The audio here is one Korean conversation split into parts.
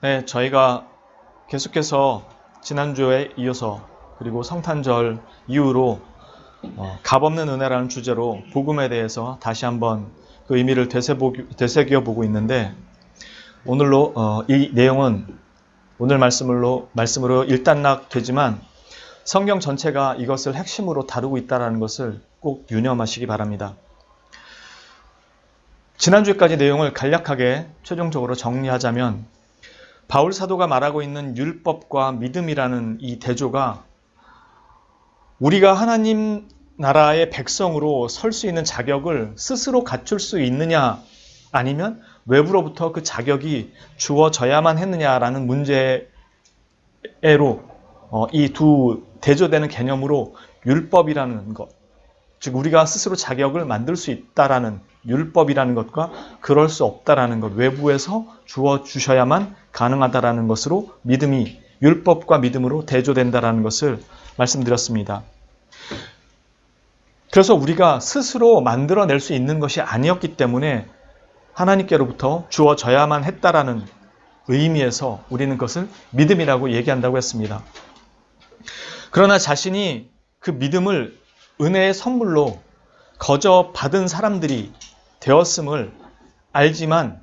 네, 저희가 계속해서 지난주에 이어서 그리고 성탄절 이후로 값없는 은혜라는 주제로 복음에 대해서 다시 한번 그 의미를 되새겨보고 있는데 오늘로 이 내용은 오늘 말씀으로 일단락되지만 성경 전체가 이것을 핵심으로 다루고 있다는 것을 꼭 유념하시기 바랍니다. 지난주까지 내용을 간략하게 최종적으로 정리하자면 바울 사도가 말하고 있는 율법과 믿음이라는 이 대조가 우리가 하나님 나라의 백성으로 설 수 있는 자격을 스스로 갖출 수 있느냐 아니면 외부로부터 그 자격이 주어져야만 했느냐라는 문제로 이 두 대조되는 개념으로 율법이라는 것, 즉 우리가 스스로 자격을 만들 수 있다라는 율법이라는 것과 그럴 수 없다라는 것, 외부에서 주어주셔야만 가능하다라는 것으로 믿음이 율법과 믿음으로 대조된다라는 것을 말씀드렸습니다. 그래서 우리가 스스로 만들어낼 수 있는 것이 아니었기 때문에 하나님께로부터 주어져야만 했다라는 의미에서 우리는 그것을 믿음이라고 얘기한다고 했습니다. 그러나 자신이 그 믿음을 은혜의 선물로 거저 받은 사람들이 되었음을 알지만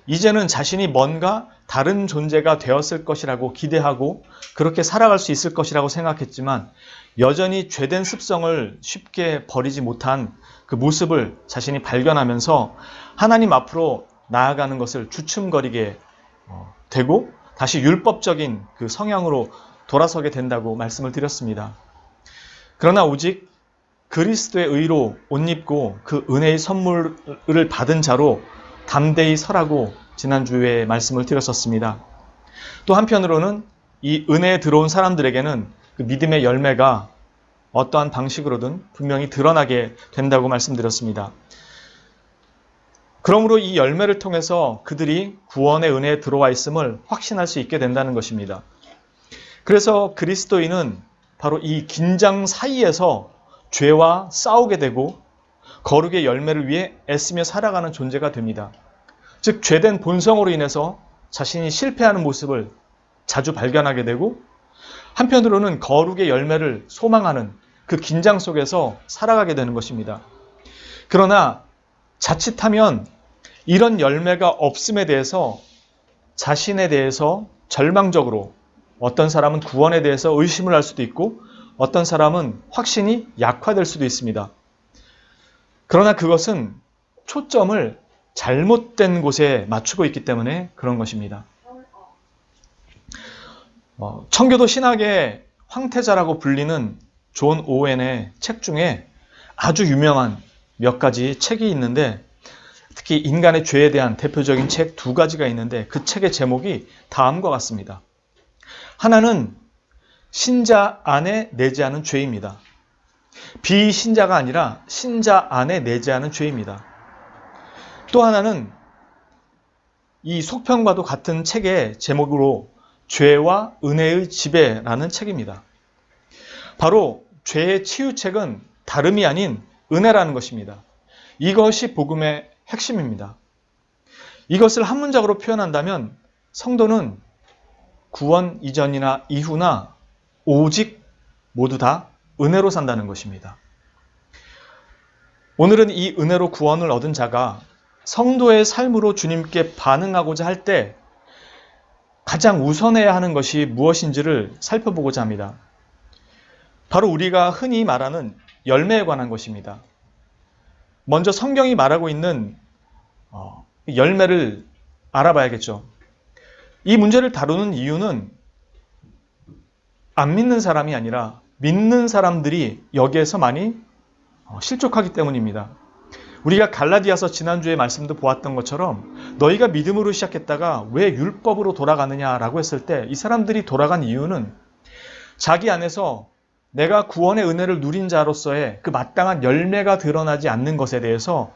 이제는 자신이 뭔가 다른 존재가 되었을 것이라고 기대하고 그렇게 살아갈 수 있을 것이라고 생각했지만 여전히 죄된 습성을 쉽게 버리지 못한 그 모습을 자신이 발견하면서 하나님 앞으로 나아가는 것을 주춤거리게 되고 다시 율법적인 그 성향으로 돌아서게 된다고 말씀을 드렸습니다. 그러나 오직 그리스도의 의로 옷 입고 그 은혜의 선물을 받은 자로 담대히 서라고 지난주에 말씀을 드렸었습니다. 또 한편으로는 이 은혜에 들어온 사람들에게는 그 믿음의 열매가 어떠한 방식으로든 분명히 드러나게 된다고 말씀드렸습니다. 그러므로 이 열매를 통해서 그들이 구원의 은혜에 들어와 있음을 확신할 수 있게 된다는 것입니다. 그래서 그리스도인은 바로 이 긴장 사이에서 죄와 싸우게 되고 거룩의 열매를 위해 애쓰며 살아가는 존재가 됩니다. 즉 죄된 본성으로 인해서 자신이 실패하는 모습을 자주 발견하게 되고 한편으로는 거룩의 열매를 소망하는 그 긴장 속에서 살아가게 되는 것입니다. 그러나 자칫하면 이런 열매가 없음에 대해서 자신에 대해서 절망적으로 어떤 사람은 구원에 대해서 의심을 할 수도 있고 어떤 사람은 확신이 약화될 수도 있습니다. 그러나 그것은 초점을 잘못된 곳에 맞추고 있기 때문에 그런 것입니다. 청교도 신학의 황태자라고 불리는 존 오웬의 책 중에 아주 유명한 몇 가지 책이 있는데 특히 인간의 죄에 대한 대표적인 책 두 가지가 있는데 그 책의 제목이 다음과 같습니다. 하나는 신자 안에 내재하는 죄입니다. 비신자가 아니라 신자 안에 내재하는 죄입니다. 또 하나는 이 속편과도 같은 책의 제목으로 죄와 은혜의 지배라는 책입니다. 바로 죄의 치유책은 다름이 아닌 은혜라는 것입니다. 이것이 복음의 핵심입니다. 이것을 한 문장으로 표현한다면 성도는 구원 이전이나 이후나 오직 모두 다 은혜로 산다는 것입니다. 오늘은 이 은혜로 구원을 얻은 자가 성도의 삶으로 주님께 반응하고자 할 때 가장 우선해야 하는 것이 무엇인지를 살펴보고자 합니다. 바로 우리가 흔히 말하는 열매에 관한 것입니다. 먼저 성경이 말하고 있는 열매를 알아봐야겠죠. 이 문제를 다루는 이유는 안 믿는 사람이 아니라 믿는 사람들이 여기에서 많이 실족하기 때문입니다. 우리가 갈라디아서 지난주에 말씀도 보았던 것처럼 너희가 믿음으로 시작했다가 왜 율법으로 돌아가느냐라고 했을 때 이 사람들이 돌아간 이유는 자기 안에서 내가 구원의 은혜를 누린 자로서의 그 마땅한 열매가 드러나지 않는 것에 대해서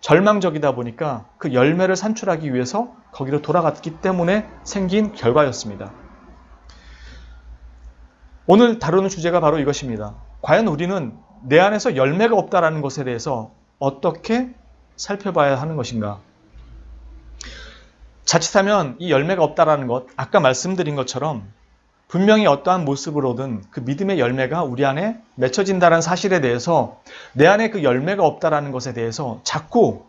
절망적이다 보니까 그 열매를 산출하기 위해서 거기로 돌아갔기 때문에 생긴 결과였습니다. 오늘 다루는 주제가 바로 이것입니다. 과연 우리는 내 안에서 열매가 없다라는 것에 대해서 어떻게 살펴봐야 하는 것인가? 자칫하면 이 열매가 없다라는 것, 아까 말씀드린 것처럼 분명히 어떠한 모습으로든 그 믿음의 열매가 우리 안에 맺혀진다는 사실에 대해서 내 안에 그 열매가 없다라는 것에 대해서 자꾸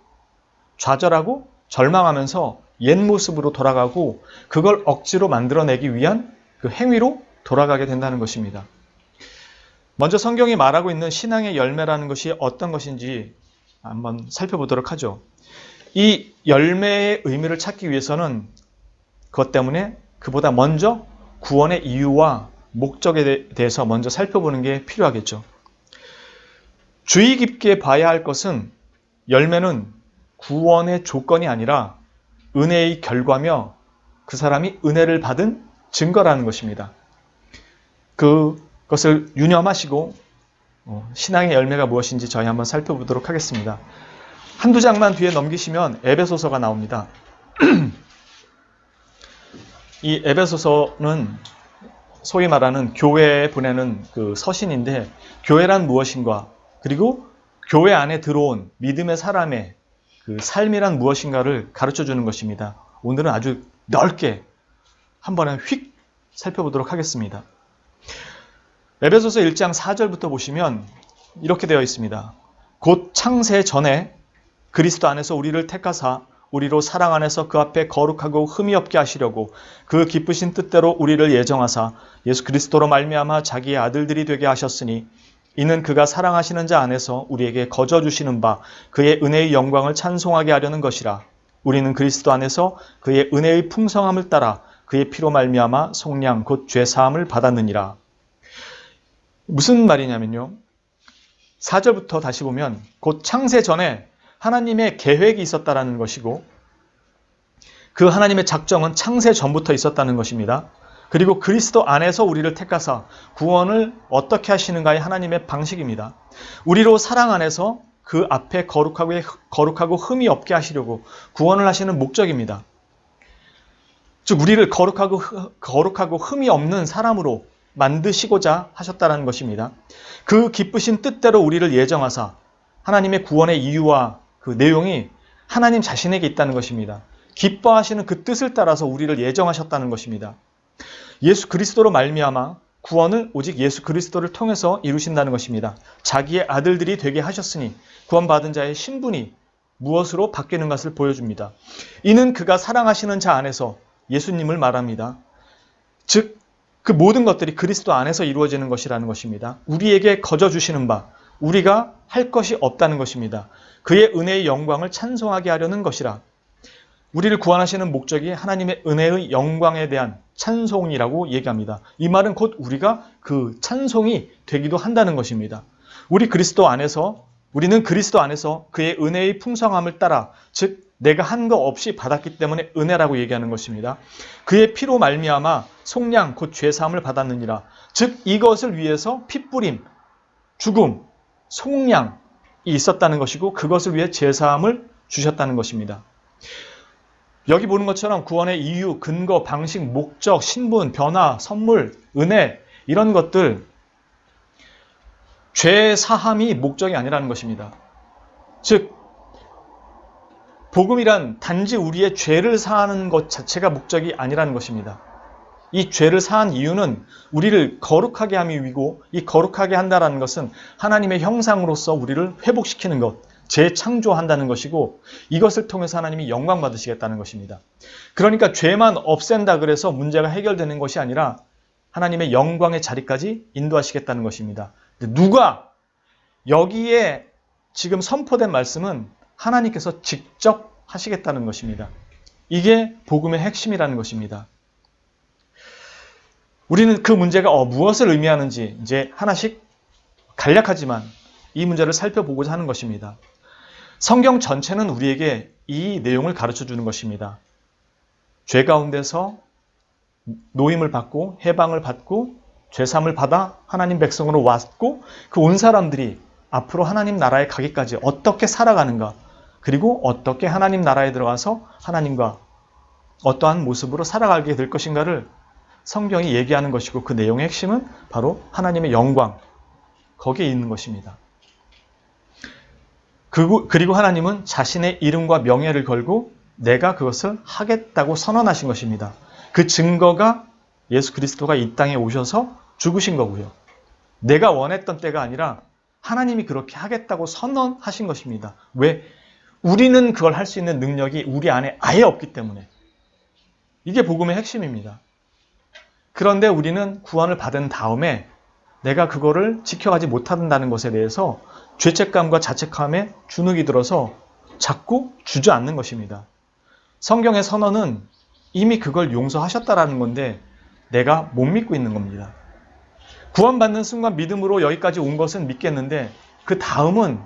좌절하고 절망하면서 옛 모습으로 돌아가고 그걸 억지로 만들어내기 위한 그 행위로 돌아가게 된다는 것입니다. 먼저 성경이 말하고 있는 신앙의 열매라는 것이 어떤 것인지 한번 살펴보도록 하죠. 이 열매의 의미를 찾기 위해서는 그것 때문에 그보다 먼저 구원의 이유와 목적에 대해서 먼저 살펴보는 게 필요하겠죠. 주의 깊게 봐야 할 것은 열매는 구원의 조건이 아니라 은혜의 결과며 그 사람이 은혜를 받은 증거라는 것입니다. 그것을 유념하시고 신앙의 열매가 무엇인지 저희 한번 살펴보도록 하겠습니다. 한두 장만 뒤에 넘기시면 에베소서가 나옵니다. 이 에베소서는 소위 말하는 교회에 보내는 그 서신인데 교회란 무엇인가 그리고 교회 안에 들어온 믿음의 사람의 그 삶이란 무엇인가를 가르쳐주는 것입니다. 오늘은 아주 넓게 한 번에 휙 살펴보도록 하겠습니다. 에베소서 1장 4절부터 보시면 이렇게 되어 있습니다. 곧 창세 전에 그리스도 안에서 우리를 택하사 우리로 사랑 안에서 그 앞에 거룩하고 흠이 없게 하시려고 그 기쁘신 뜻대로 우리를 예정하사 예수 그리스도로 말미암아 자기의 아들들이 되게 하셨으니 이는 그가 사랑하시는 자 안에서 우리에게 거저 주시는 바 그의 은혜의 영광을 찬송하게 하려는 것이라. 우리는 그리스도 안에서 그의 은혜의 풍성함을 따라 그의 피로 말미암아 속량 곧 죄사함을 받았느니라. 무슨 말이냐면요. 4절부터 다시 보면 곧 창세 전에 하나님의 계획이 있었다라는 것이고 그 하나님의 작정은 창세 전부터 있었다는 것입니다. 그리고 그리스도 안에서 우리를 택하사 구원을 어떻게 하시는가의 하나님의 방식입니다. 우리로 사랑 안에서 그 앞에 거룩하고 흠이 없게 하시려고 구원을 하시는 목적입니다. 즉 우리를 거룩하고 흠이 없는 사람으로 만드시고자 하셨다는 것입니다. 그 기쁘신 뜻대로 우리를 예정하사 하나님의 구원의 이유와 그 내용이 하나님 자신에게 있다는 것입니다. 기뻐하시는 그 뜻을 따라서 우리를 예정하셨다는 것입니다. 예수 그리스도로 말미암아 구원을 오직 예수 그리스도를 통해서 이루신다는 것입니다. 자기의 아들들이 되게 하셨으니 구원받은 자의 신분이 무엇으로 바뀌는 것을 보여줍니다. 이는 그가 사랑하시는 자 안에서 예수님을 말합니다. 즉 그 모든 것들이 그리스도 안에서 이루어지는 것이라는 것입니다. 우리에게 거저 주시는 바 우리가 할 것이 없다는 것입니다. 그의 은혜의 영광을 찬송하게 하려는 것이라. 우리를 구원하시는 목적이 하나님의 은혜의 영광에 대한 찬송이라고 얘기합니다. 이 말은 곧 우리가 그 찬송이 되기도 한다는 것입니다. 우리는 그리스도 안에서 그의 은혜의 풍성함을 따라 즉 내가 한 거 없이 받았기 때문에 은혜라고 얘기하는 것입니다. 그의 피로 말미암아 속량 곧 죄사함을 받았느니라. 즉 이것을 위해서 핏부림, 죽음, 속량이 있었다는 것이고 그것을 위해 죄사함을 주셨다는 것입니다. 여기 보는 것처럼 구원의 이유, 근거, 방식, 목적, 신분, 변화, 선물, 은혜 이런 것들 죄 사함이 목적이 아니라는 것입니다. 즉 복음이란 단지 우리의 죄를 사하는 것 자체가 목적이 아니라는 것입니다. 이 죄를 사한 이유는 우리를 거룩하게 함이 위고 이 거룩하게 한다는 것은 하나님의 형상으로서 우리를 회복시키는 것, 재창조한다는 것이고 이것을 통해서 하나님이 영광 받으시겠다는 것입니다. 그러니까 죄만 없앤다 그래서 문제가 해결되는 것이 아니라 하나님의 영광의 자리까지 인도하시겠다는 것입니다. 누가 여기에 지금 선포된 말씀은 하나님께서 직접 하시겠다는 것입니다. 이게 복음의 핵심이라는 것입니다. 우리는 그 문제가 무엇을 의미하는지 이제 하나씩 간략하지만 이 문제를 살펴보고자 하는 것입니다. 성경 전체는 우리에게 이 내용을 가르쳐 주는 것입니다. 죄 가운데서 노임을 받고 해방을 받고 죄사함을 받아 하나님 백성으로 왔고 그 온 사람들이 앞으로 하나님 나라에 가기까지 어떻게 살아가는가 그리고 어떻게 하나님 나라에 들어가서 하나님과 어떠한 모습으로 살아가게 될 것인가를 성경이 얘기하는 것이고 그 내용의 핵심은 바로 하나님의 영광 거기에 있는 것입니다. 그리고 하나님은 자신의 이름과 명예를 걸고 내가 그것을 하겠다고 선언하신 것입니다. 그 증거가 예수 그리스도가 이 땅에 오셔서 죽으신 거고요. 내가 원했던 때가 아니라 하나님이 그렇게 하겠다고 선언하신 것입니다. 왜? 우리는 그걸 할 수 있는 능력이 우리 안에 아예 없기 때문에. 이게 복음의 핵심입니다. 그런데 우리는 구원을 받은 다음에 내가 그거를 지켜가지 못한다는 것에 대해서 죄책감과 자책감에 주눅이 들어서 자꾸 주저앉는 것입니다. 성경의 선언은 이미 그걸 용서하셨다라는 건데 내가 못 믿고 있는 겁니다. 구원받는 순간 믿음으로 여기까지 온 것은 믿겠는데 그 다음은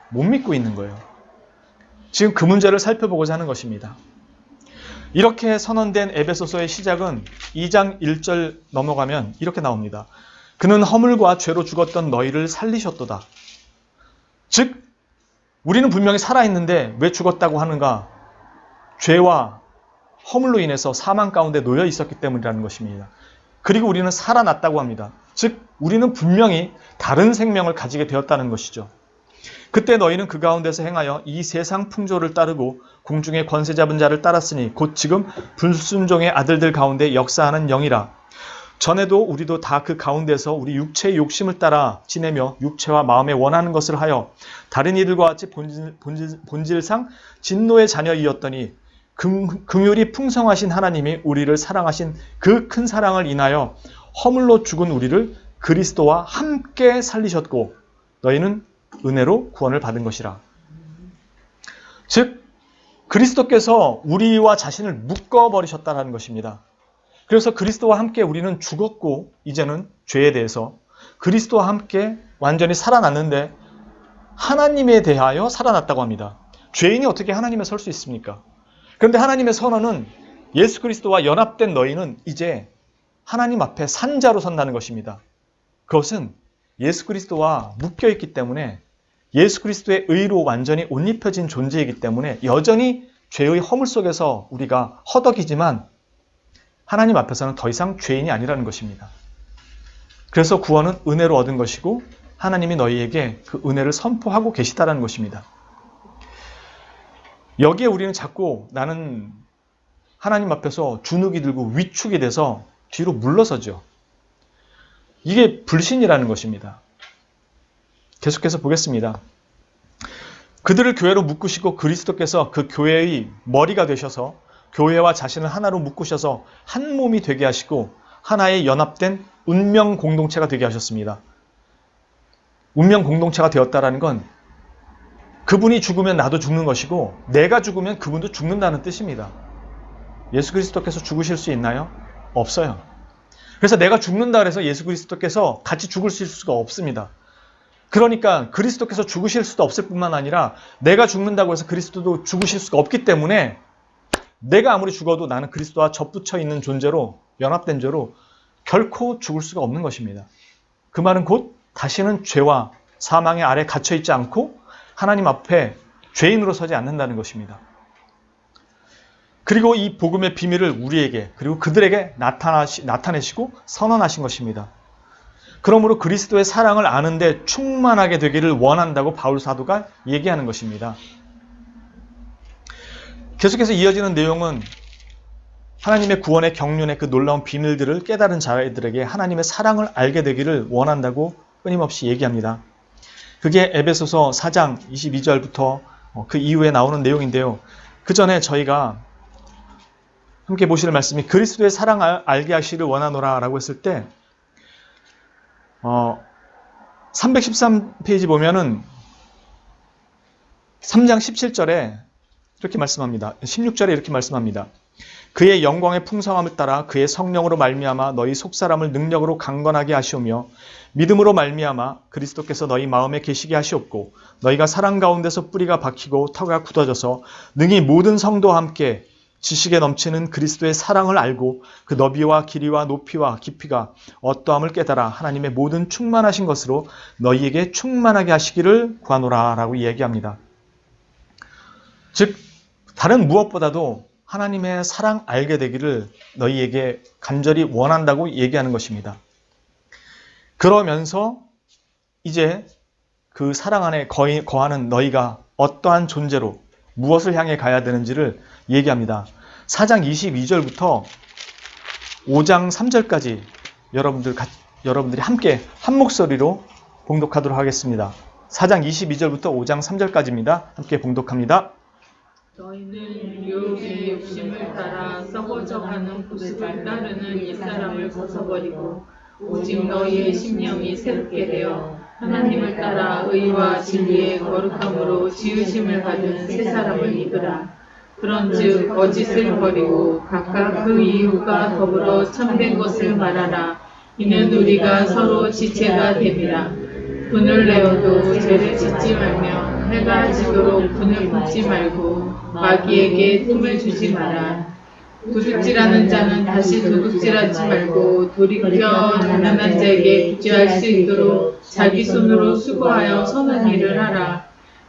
못 믿고 있는 거예요. 지금 그 문제를 살펴보고자 하는 것입니다. 이렇게 선언된 에베소서의 시작은 2장 1절 넘어가면 이렇게 나옵니다. 그는 허물과 죄로 죽었던 너희를 살리셨도다. 즉 우리는 분명히 살아있는데 왜 죽었다고 하는가? 죄와 허물로 인해서 사망 가운데 놓여 있었기 때문이라는 것입니다. 그리고 우리는 살아났다고 합니다. 즉 우리는 분명히 다른 생명을 가지게 되었다는 것이죠. 그때 너희는 그 가운데서 행하여 이 세상 풍조를 따르고 공중의 권세 잡은 자를 따랐으니 곧 지금 불순종의 아들들 가운데 역사하는 영이라. 전에도 우리도 다 그 가운데서 우리 육체의 욕심을 따라 지내며 육체와 마음에 원하는 것을 하여 다른 이들과 같이 본질상 진노의 자녀이었더니 긍휼이 풍성하신 하나님이 우리를 사랑하신 그 큰 사랑을 인하여 허물로 죽은 우리를 그리스도와 함께 살리셨고 너희는 은혜로 구원을 받은 것이라. 즉 그리스도께서 우리와 자신을 묶어버리셨다는 것입니다. 그래서 그리스도와 함께 우리는 죽었고 이제는 죄에 대해서 그리스도와 함께 완전히 살아났는데 하나님에 대하여 살아났다고 합니다. 죄인이 어떻게 하나님에 설 수 있습니까? 그런데 하나님의 선언은 예수 그리스도와 연합된 너희는 이제 하나님 앞에 산자로 선다는 것입니다. 그것은 예수 그리스도와 묶여있기 때문에 예수 그리스도의 의로 완전히 옷 입혀진 존재이기 때문에 여전히 죄의 허물 속에서 우리가 허덕이지만 하나님 앞에서는 더 이상 죄인이 아니라는 것입니다. 그래서 구원은 은혜로 얻은 것이고 하나님이 너희에게 그 은혜를 선포하고 계시다는 것입니다. 여기에 우리는 자꾸 나는 하나님 앞에서 주눅이 들고 위축이 돼서 뒤로 물러서죠. 이게 불신이라는 것입니다. 계속해서 보겠습니다. 그들을 교회로 묶으시고 그리스도께서 그 교회의 머리가 되셔서 교회와 자신을 하나로 묶으셔서 한 몸이 되게 하시고 하나의 연합된 운명 공동체가 되게 하셨습니다. 운명 공동체가 되었다는 건 그분이 죽으면 나도 죽는 것이고 내가 죽으면 그분도 죽는다는 뜻입니다. 예수 그리스도께서 죽으실 수 있나요? 없어요. 그래서 내가 죽는다 그래서 예수 그리스도께서 같이 죽으실 수가 없습니다. 그러니까 그리스도께서 죽으실 수도 없을 뿐만 아니라 내가 죽는다고 해서 그리스도도 죽으실 수가 없기 때문에 내가 아무리 죽어도 나는 그리스도와 접붙여 있는 존재로 연합된 죄로 결코 죽을 수가 없는 것입니다. 그 말은 곧 다시는 죄와 사망의 아래 갇혀 있지 않고 하나님 앞에 죄인으로 서지 않는다는 것입니다. 그리고 이 복음의 비밀을 우리에게 그리고 그들에게 나타내시고 선언하신 것입니다. 그러므로 그리스도의 사랑을 아는데 충만하게 되기를 원한다고 바울 사도가 얘기하는 것입니다. 계속해서 이어지는 내용은 하나님의 구원의 경륜의 그 놀라운 비밀들을 깨달은 자들에게 하나님의 사랑을 알게 되기를 원한다고 끊임없이 얘기합니다. 그게 에베소서 4장 22절부터 그 이후에 나오는 내용인데요. 그 전에 저희가 함께 보실 말씀이 그리스도의 사랑을 알게 하시기를 원하노라 라고 했을 때 313페이지 보면은 3장 17절에 이렇게 말씀합니다. 16절에 이렇게 말씀합니다. 그의 영광의 풍성함을 따라 그의 성령으로 말미암아 너희 속사람을 능력으로 강건하게 하시오며 믿음으로 말미암아 그리스도께서 너희 마음에 계시게 하시옵고 너희가 사랑 가운데서 뿌리가 박히고 터가 굳어져서 능히 모든 성도와 함께 지식에 넘치는 그리스도의 사랑을 알고 그 너비와 길이와 높이와 깊이가 어떠함을 깨달아 하나님의 모든 충만하신 것으로 너희에게 충만하게 하시기를 구하노라 라고 이야기합니다. 즉 다른 무엇보다도 하나님의 사랑 알게 되기를 너희에게 간절히 원한다고 얘기하는 것입니다. 그러면서 이제 그 사랑 안에 거하는 너희가 어떠한 존재로 무엇을 향해 가야 되는지를 얘기합니다. 4장 22절부터 5장 3절까지 여러분들이 함께 한 목소리로 봉독하도록 하겠습니다. 4장 22절부터 5장 3절까지입니다. 함께 봉독합니다. 너희는 유혹의 욕심을 따라 썩어져가는 구습을 따르는 옛사람을 벗어버리고 오직 너희의 심령이 새롭게 되어 하나님을 따라 의와 진리의 거룩함으로 지으심을 받은 새 사람을 입으라. 그런즉 거짓을 버리고 각각 그 이웃과 더불어 참된 것을 말하라. 이는 우리가 서로 지체가 됨이라. 분을 내어도 죄를 짓지 말며 해가 지도록 분을 붓지 말고 마귀에게 틈을 주지 마라. 도둑질하는 자는 다시 도둑질하지 말고 돌이켜 가난한 자에게 구제할 수 있도록 자기 손으로 수고하여 선한 일을 하라.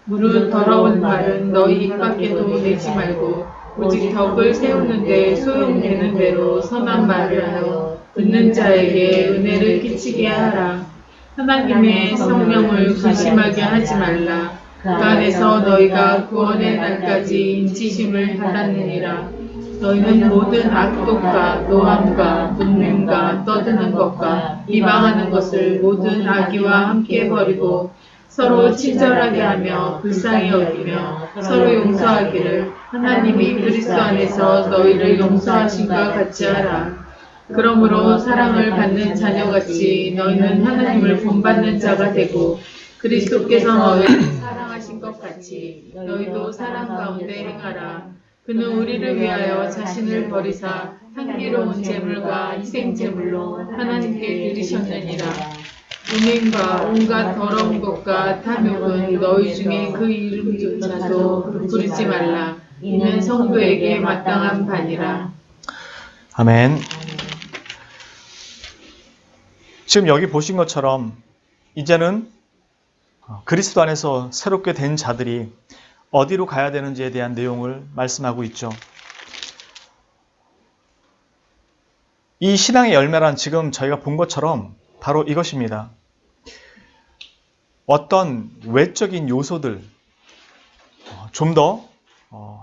무릇 더러운 말은 너희 입 밖에도 내지 말고 오직 덕을 세우는데 소용되는 대로 선한 말을 하여 듣는 자에게 은혜를 끼치게 하라. 하나님의 성령을 근심하게 하지 말라. 그 안에서 너희가 구원의 날까지 인치심을 받았느니라. 너희는 모든 악독과 노함과 분명과 떠드는 것과 비방하는 것을 모든 악의와 함께 버리고 서로 친절하게 하며 불쌍히 여기며 서로 용서하기를 하나님이 그리스도 안에서 너희를 용서하신과 같이 하라. 그러므로 사랑을 받는 자녀같이 너희는 하나님을 본받는 자가 되고 그리스도께서 너희를 사랑하신 것 같이 너희도 사랑 가운데 행하라. 그는 우리를 위하여 자신을 버리사 향기로운 제물과 희생 제물로 하나님께 드리셨느니라. 음행과 온갖 더러운 것과 탐욕은 너희 중에 그 이름조차도 부르지 말라. 이는 성도에게 마땅한 반이라. 아멘. 지금 여기 보신 것처럼 이제는 그리스도 안에서 새롭게 된 자들이 어디로 가야 되는지에 대한 내용을 말씀하고 있죠. 이 신앙의 열매란 지금 저희가 본 것처럼 바로 이것입니다. 어떤 외적인 요소들, 좀 더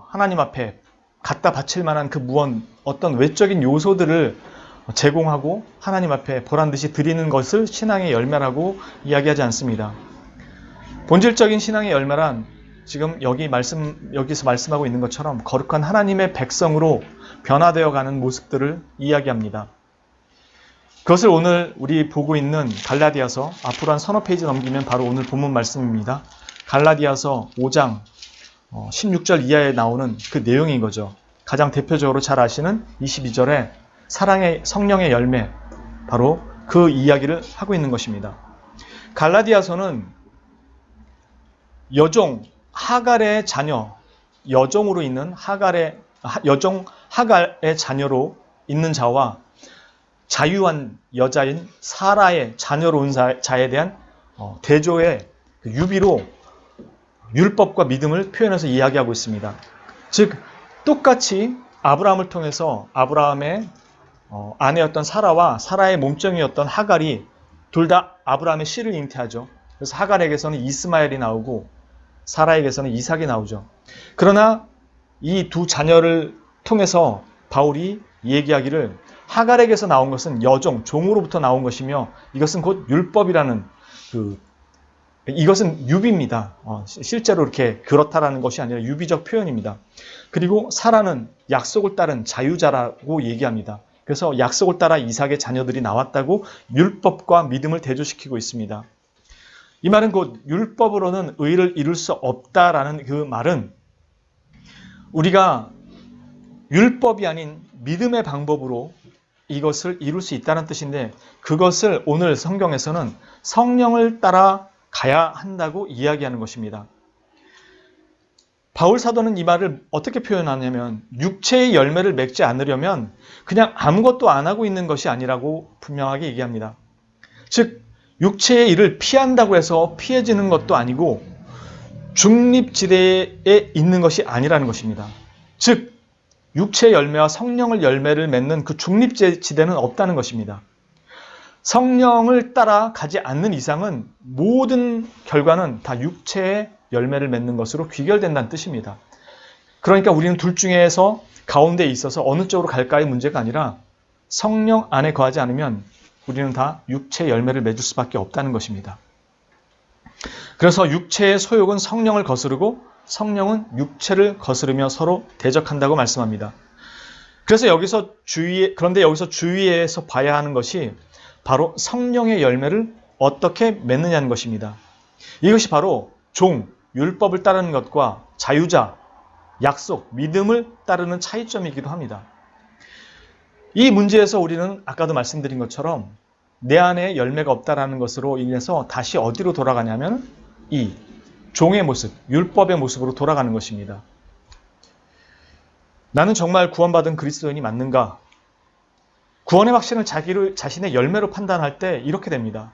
하나님 앞에 갖다 바칠 만한 그 어떤 외적인 요소들을 제공하고 하나님 앞에 보란듯이 드리는 것을 신앙의 열매라고 이야기하지 않습니다. 본질적인 신앙의 열매란 지금 여기서 말씀하고 있는 것처럼 거룩한 하나님의 백성으로 변화되어 가는 모습들을 이야기합니다. 그것을 오늘 우리 보고 있는 갈라디아서 앞으로 한 서너 페이지 넘기면 바로 오늘 본문 말씀입니다. 갈라디아서 5장 16절 이하에 나오는 그 내용인 거죠. 가장 대표적으로 잘 아시는 22절에 사랑의 성령의 열매, 바로 그 이야기를 하고 있는 것입니다. 갈라디아서는 여종 하갈의 자녀, 여종으로 있는 여종 하갈의 자녀로 있는 자와 자유한 여자인 사라의 자녀로 온 자에 대한 대조의 유비로 율법과 믿음을 표현해서 이야기하고 있습니다. 즉 똑같이 아브라함을 통해서 아브라함의 아내였던 사라와 사라의 몸종이었던 하갈이 둘 다 아브라함의 씨를 잉태하죠. 그래서 하갈에게서는 이스마엘이 나오고 사라에게서는 이삭이 나오죠. 그러나 이 두 자녀를 통해서 바울이 얘기하기를 하갈에게서 나온 것은 여종, 종으로부터 나온 것이며 이것은 곧 율법이라는 이것은 유비입니다. 실제로 이렇게 그렇다라는 것이 아니라 유비적 표현입니다. 그리고 사라는 약속을 따른 자유자라고 얘기합니다. 그래서 약속을 따라 이삭의 자녀들이 나왔다고 율법과 믿음을 대조시키고 있습니다. 이 말은 곧 율법으로는 의를 이룰 수 없다라는 그 말은 우리가 율법이 아닌 믿음의 방법으로 이것을 이룰 수 있다는 뜻인데 그것을 오늘 성경에서는 성령을 따라 가야 한다고 이야기하는 것입니다. 바울 사도는 이 말을 어떻게 표현하냐면 육체의 열매를 맺지 않으려면 그냥 아무것도 안 하고 있는 것이 아니라고 분명하게 얘기합니다. 즉 육체의 일을 피한다고 해서 피해지는 것도 아니고 중립지대에 있는 것이 아니라는 것입니다. 즉 육체의 열매와 성령의 열매를 맺는 그 중립지대는 없다는 것입니다. 성령을 따라 가지 않는 이상은 모든 결과는 다 육체의 열매를 맺는 것으로 귀결된다는 뜻입니다. 그러니까 우리는 둘 중에서 가운데에 있어서 어느 쪽으로 갈까의 문제가 아니라 성령 안에 거하지 않으면 우리는 다 육체의 열매를 맺을 수밖에 없다는 것입니다. 그래서 육체의 소욕은 성령을 거스르고 성령은 육체를 거스르며 서로 대적한다고 말씀합니다. 그런데 여기서 주의해서 봐야 하는 것이 바로 성령의 열매를 어떻게 맺느냐는 것입니다. 이것이 바로 율법을 따르는 것과 자유자, 약속, 믿음을 따르는 차이점이기도 합니다. 이 문제에서 우리는 아까도 말씀드린 것처럼 내 안에 열매가 없다라는 것으로 인해서 다시 어디로 돌아가냐면 이 종의 모습, 율법의 모습으로 돌아가는 것입니다. 나는 정말 구원받은 그리스도인이 맞는가? 구원의 확신을 자신의 열매로 판단할 때 이렇게 됩니다.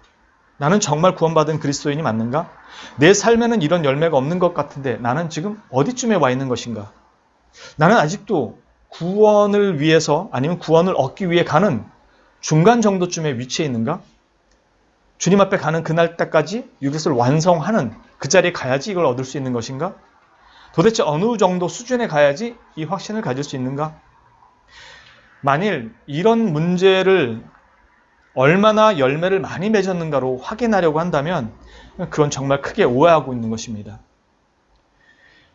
나는 정말 구원받은 그리스도인이 맞는가? 내 삶에는 이런 열매가 없는 것 같은데 나는 지금 어디쯤에 와 있는 것인가? 나는 아직도 구원을 위해서 아니면 구원을 얻기 위해 가는 중간 정도쯤에 위치해 있는가? 주님 앞에 가는 그날 때까지 이것을 완성하는 그 자리에 가야지 이걸 얻을 수 있는 것인가? 도대체 어느 정도 수준에 가야지 이 확신을 가질 수 있는가? 만일 이런 문제를 얼마나 열매를 많이 맺었는가로 확인하려고 한다면 그건 정말 크게 오해하고 있는 것입니다.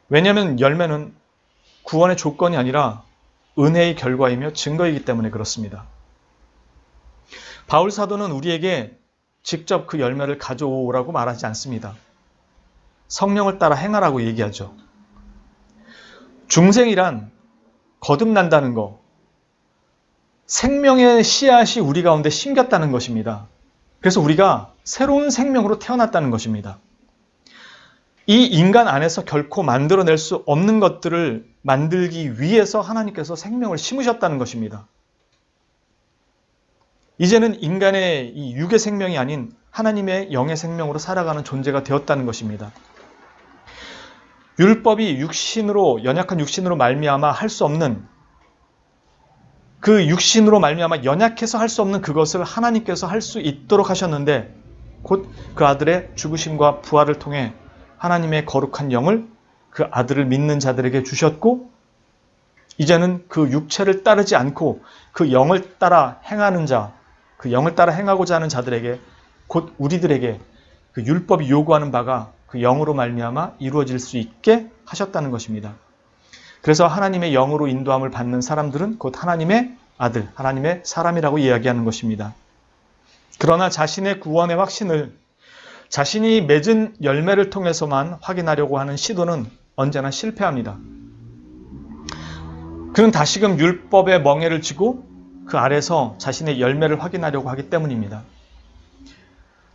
왜냐하면 열매는 구원의 조건이 아니라 은혜의 결과이며 증거이기 때문에 그렇습니다. 바울 사도는 우리에게 직접 그 열매를 가져오라고 말하지 않습니다. 성령을 따라 행하라고 얘기하죠. 중생이란 거듭난다는 거, 생명의 씨앗이 우리 가운데 심겼다는 것입니다. 그래서 우리가 새로운 생명으로 태어났다는 것입니다. 이 인간 안에서 결코 만들어낼 수 없는 것들을 만들기 위해서 하나님께서 생명을 심으셨다는 것입니다. 이제는 인간의 이 육의 생명이 아닌 하나님의 영의 생명으로 살아가는 존재가 되었다는 것입니다. 율법이 연약한 육신으로 말미암아 할 수 없는 그 육신으로 말미암아 연약해서 할 수 없는 그것을 하나님께서 할 수 있도록 하셨는데 곧 그 아들의 죽으심과 부활을 통해 하나님의 거룩한 영을 그 아들을 믿는 자들에게 주셨고 이제는 그 육체를 따르지 않고 그 영을 따라 행하는 자, 그 영을 따라 행하고자 하는 자들에게 곧 우리들에게 그 율법이 요구하는 바가 그 영으로 말미암아 이루어질 수 있게 하셨다는 것입니다. 그래서 하나님의 영으로 인도함을 받는 사람들은 곧 하나님의 아들, 하나님의 사람이라고 이야기하는 것입니다. 그러나 자신의 구원의 확신을 자신이 맺은 열매를 통해서만 확인하려고 하는 시도는 언제나 실패합니다. 그는 다시금 율법의 멍에를 쥐고 그 아래서 자신의 열매를 확인하려고 하기 때문입니다.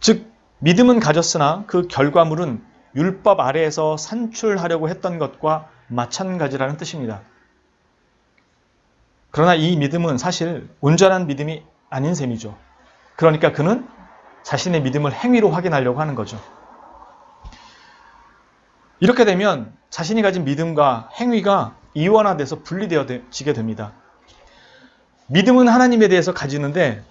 즉 믿음은 가졌으나 그 결과물은 율법 아래에서 산출하려고 했던 것과 마찬가지라는 뜻입니다. 그러나 이 믿음은 사실 온전한 믿음이 아닌 셈이죠. 그러니까 그는 자신의 믿음을 행위로 확인하려고 하는 거죠. 이렇게 되면 자신이 가진 믿음과 행위가 이원화돼서 분리되어지게 됩니다. 믿음은 하나님에 대해서 가지는데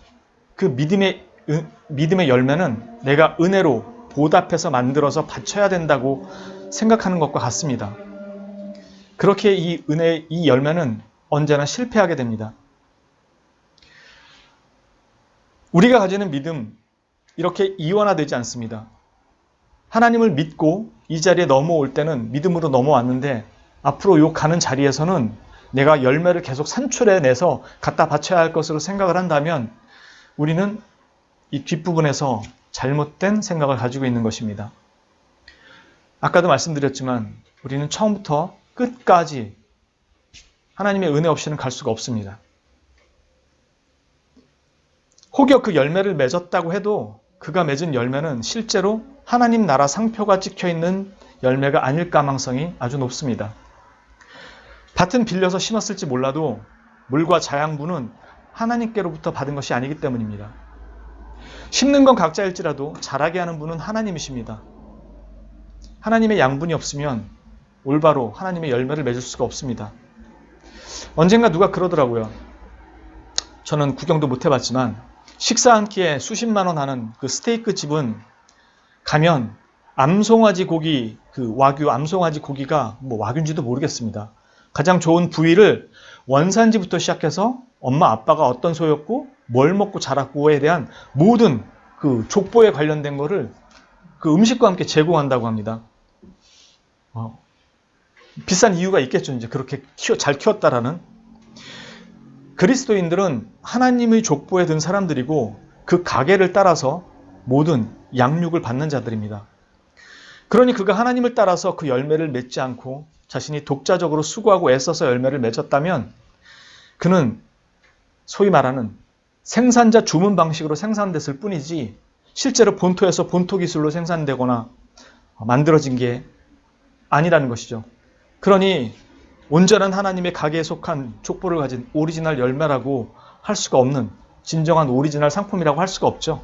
그 믿음의 열매는 내가 은혜로 보답해서 만들어서 바쳐야 된다고 생각하는 것과 같습니다. 그렇게 이 열매는 언제나 실패하게 됩니다. 우리가 가지는 믿음, 이렇게 이원화되지 않습니다. 하나님을 믿고 이 자리에 넘어올 때는 믿음으로 넘어왔는데 앞으로 가는 자리에서는 내가 열매를 계속 산출해내서 갖다 바쳐야 할 것으로 생각을 한다면 우리는 이 뒷부분에서 잘못된 생각을 가지고 있는 것입니다. 아까도 말씀드렸지만 우리는 처음부터 끝까지 하나님의 은혜 없이는 갈 수가 없습니다. 혹여 그 열매를 맺었다고 해도 그가 맺은 열매는 실제로 하나님 나라 상표가 찍혀있는 열매가 아닐 가망성이 아주 높습니다. 밭은 빌려서 심었을지 몰라도 물과 자양분은 하나님께로부터 받은 것이 아니기 때문입니다. 심는 건 각자일지라도 자라게 하는 분은 하나님이십니다. 하나님의 양분이 없으면 올바로 하나님의 열매를 맺을 수가 없습니다. 언젠가 누가 그러더라고요. 저는 구경도 못 해봤지만 식사 한 끼에 수십만 원 하는 그 스테이크 집은 가면 암송아지 고기, 그 와규 암송아지 고기가 뭐 와규인지도 모르겠습니다. 가장 좋은 부위를 원산지부터 시작해서 엄마 아빠가 어떤 소였고 뭘 먹고 자랐고에 대한 모든 그 족보에 관련된 거를 그 음식과 함께 제공한다고 합니다. 비싼 이유가 있겠죠. 이제 그렇게 잘 키웠다라는. 그리스도인들은 하나님의 족보에 든 사람들이고 그 가계를 따라서 모든 양육을 받는 자들입니다. 그러니 그가 하나님을 따라서 그 열매를 맺지 않고 자신이 독자적으로 수고하고 애써서 열매를 맺었다면 그는 소위 말하는 생산자 주문 방식으로 생산됐을 뿐이지 실제로 본토에서 본토 기술로 생산되거나 만들어진 게 아니라는 것이죠. 그러니 온전한 하나님의 가계에 속한 족보를 가진 오리지널 열매라고 할 수가 없는 진정한 오리지널 상품이라고 할 수가 없죠.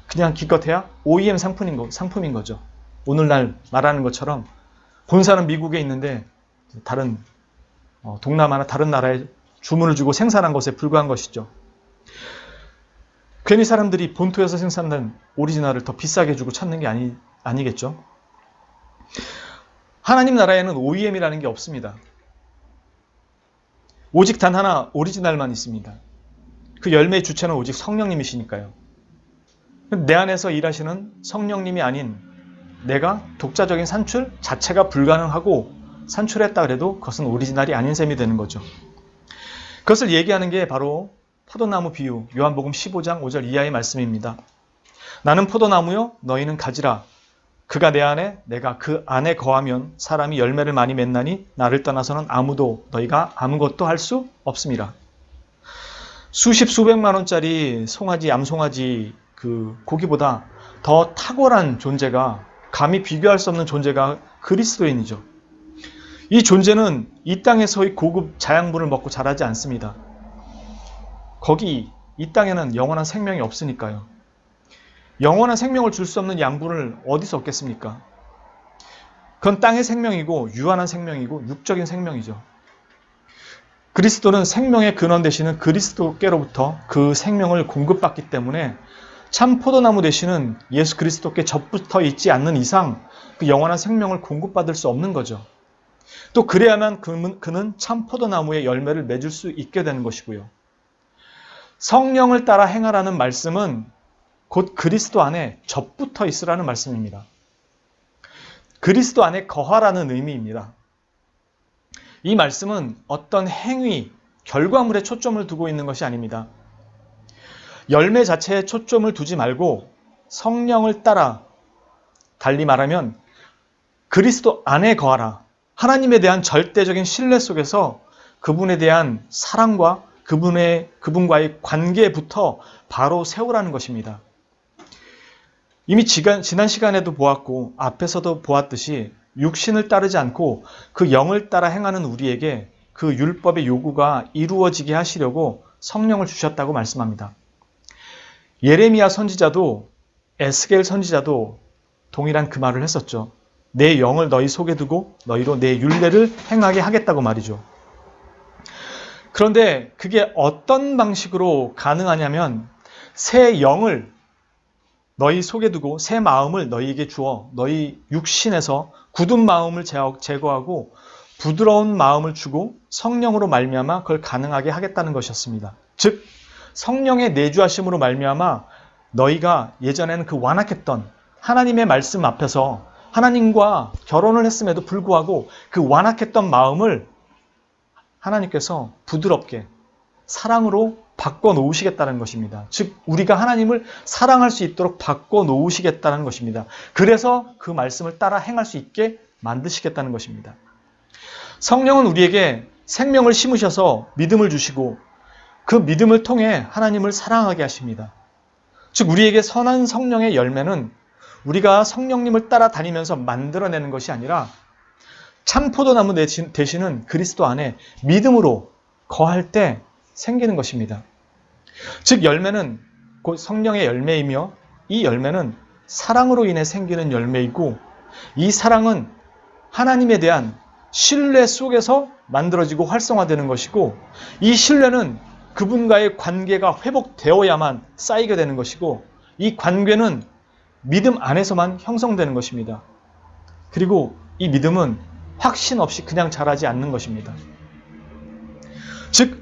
그냥 기껏해야 OEM 상품인 거죠. 오늘날 말하는 것처럼 본사는 미국에 있는데 다른 동남아나 다른 나라에 주문을 주고 생산한 것에 불과한 것이죠. 괜히 사람들이 본토에서 생산된 오리지널을 더 비싸게 주고 찾는 게 아니겠죠. 하나님 나라에는 OEM이라는 게 없습니다. 오직 단 하나 오리지널만 있습니다. 그 열매의 주체는 오직 성령님이시니까요. 내 안에서 일하시는 성령님이 아닌 내가 독자적인 산출 자체가 불가능하고 산출했다 그래도 그것은 오리지널이 아닌 셈이 되는 거죠. 그것을 얘기하는 게 바로 포도나무 비유, 요한복음 15장 5절 이하의 말씀입니다. 나는 포도나무요, 너희는 가지라. 그가 내 안에, 내가 그 안에 거하면 사람이 열매를 많이 맺나니 나를 떠나서는 너희가 아무것도 할 수 없습니다. 수십 수백만 원짜리 송아지, 암송아지 그 고기보다 더 탁월한 존재가 감히 비교할 수 없는 존재가 그리스도인이죠. 이 존재는 이 땅에서의 고급 자양분을 먹고 자라지 않습니다. 이 땅에는 영원한 생명이 없으니까요. 영원한 생명을 줄 수 없는 양분을 어디서 얻겠습니까? 그건 땅의 생명이고 유한한 생명이고 육적인 생명이죠. 그리스도는 생명의 근원 되시는 그리스도께로부터 그 생명을 공급받기 때문에 참 포도나무 되시는 예수 그리스도께 접붙어 있지 않는 이상 그 영원한 생명을 공급받을 수 없는 거죠. 또 그래야만 그는 참 포도나무의 열매를 맺을 수 있게 되는 것이고요. 성령을 따라 행하라는 말씀은 곧 그리스도 안에 접붙어 있으라는 말씀입니다. 그리스도 안에 거하라는 의미입니다. 이 말씀은 어떤 행위, 결과물에 초점을 두고 있는 것이 아닙니다. 열매 자체에 초점을 두지 말고 성령을 따라, 달리 말하면 그리스도 안에 거하라. 하나님에 대한 절대적인 신뢰 속에서 그분에 대한 사랑과 그분과의 관계부터 바로 세우라는 것입니다. 이미 지난 시간에도 보았고 앞에서도 보았듯이 육신을 따르지 않고 그 영을 따라 행하는 우리에게 그 율법의 요구가 이루어지게 하시려고 성령을 주셨다고 말씀합니다. 예레미야 선지자도 에스겔 선지자도 동일한 그 말을 했었죠. 내 영을 너희 속에 두고 너희로 내 율례를 행하게 하겠다고 말이죠. 그런데 그게 어떤 방식으로 가능하냐면 새 영을 너희 속에 두고 새 마음을 너희에게 주어 너희 육신에서 굳은 마음을 제거하고 부드러운 마음을 주고 성령으로 말미암아 그걸 가능하게 하겠다는 것이었습니다. 즉 성령의 내주하심으로 말미암아 너희가 예전에는 그 완악했던 하나님의 말씀 앞에서 하나님과 결혼을 했음에도 불구하고 그 완악했던 마음을 하나님께서 부드럽게 사랑으로 바꿔놓으시겠다는 것입니다. 즉 우리가 하나님을 사랑할 수 있도록 바꿔놓으시겠다는 것입니다. 그래서 그 말씀을 따라 행할 수 있게 만드시겠다는 것입니다. 성령은 우리에게 생명을 심으셔서 믿음을 주시고 그 믿음을 통해 하나님을 사랑하게 하십니다. 즉 우리에게 선한 성령의 열매는 우리가 성령님을 따라다니면서 만들어내는 것이 아니라 참 포도나무 되시는 그리스도 안에 믿음으로 거할 때 생기는 것입니다. 즉 열매는 곧 성령의 열매이며 이 열매는 사랑으로 인해 생기는 열매이고 이 사랑은 하나님에 대한 신뢰 속에서 만들어지고 활성화되는 것이고 이 신뢰는 그분과의 관계가 회복되어야만 쌓이게 되는 것이고 이 관계는 믿음 안에서만 형성되는 것입니다. 그리고 이 믿음은 확신 없이 그냥 자라지 않는 것입니다. 즉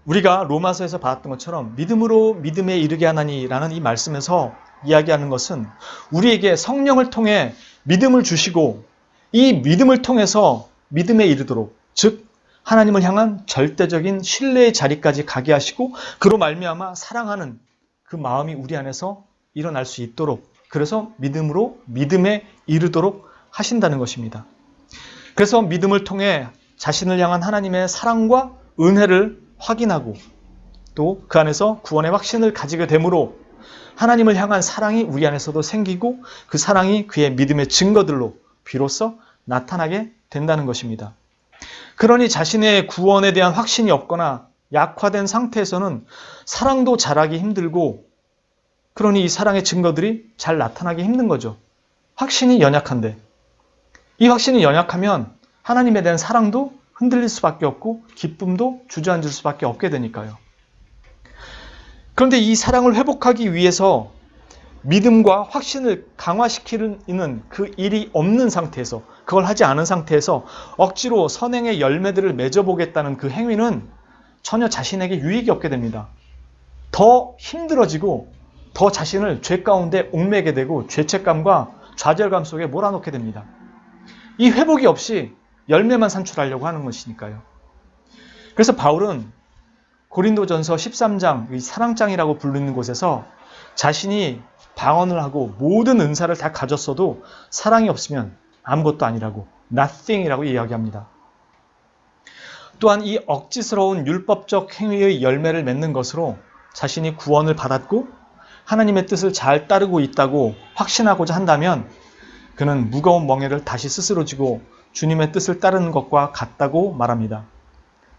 우리가 로마서에서 봤던 것처럼 믿음으로 믿음에 이르게 하나니라는 이 말씀에서 이야기하는 것은 우리에게 성령을 통해 믿음을 주시고 이 믿음을 통해서 믿음에 이르도록, 즉 하나님을 향한 절대적인 신뢰의 자리까지 가게 하시고 그로 말미암아 사랑하는 그 마음이 우리 안에서 일어날 수 있도록, 그래서 믿음으로 믿음에 이르도록 하신다는 것입니다. 그래서 믿음을 통해 자신을 향한 하나님의 사랑과 은혜를 확인하고 또 그 안에서 구원의 확신을 가지게 되므로 하나님을 향한 사랑이 우리 안에서도 생기고 그 사랑이 그의 믿음의 증거들로 비로소 나타나게 된다는 것입니다. 그러니 자신의 구원에 대한 확신이 없거나 약화된 상태에서는 사랑도 잘하기 힘들고, 그러니 이 사랑의 증거들이 잘 나타나기 힘든 거죠. 확신이 연약한데, 이 확신이 연약하면 하나님에 대한 사랑도 흔들릴 수밖에 없고 기쁨도 주저앉을 수밖에 없게 되니까요. 그런데 이 사랑을 회복하기 위해서 믿음과 확신을 강화시키는 그 일이 없는 상태에서, 그걸 하지 않은 상태에서 억지로 선행의 열매들을 맺어보겠다는 그 행위는 전혀 자신에게 유익이 없게 됩니다. 더 힘들어지고 더 자신을 죄 가운데 옥매게 되고 죄책감과 좌절감 속에 몰아넣게 됩니다. 이 회복이 없이 열매만 산출하려고 하는 것이니까요. 그래서 바울은 고린도전서 13장, 이 사랑장이라고 부르는 곳에서 자신이 방언을 하고 모든 은사를 다 가졌어도 사랑이 없으면 아무것도 아니라고, nothing이라고 이야기합니다. 또한 이 억지스러운 율법적 행위의 열매를 맺는 것으로 자신이 구원을 받았고 하나님의 뜻을 잘 따르고 있다고 확신하고자 한다면 그는 무거운 멍에를 다시 스스로 지고 주님의 뜻을 따르는 것과 같다고 말합니다.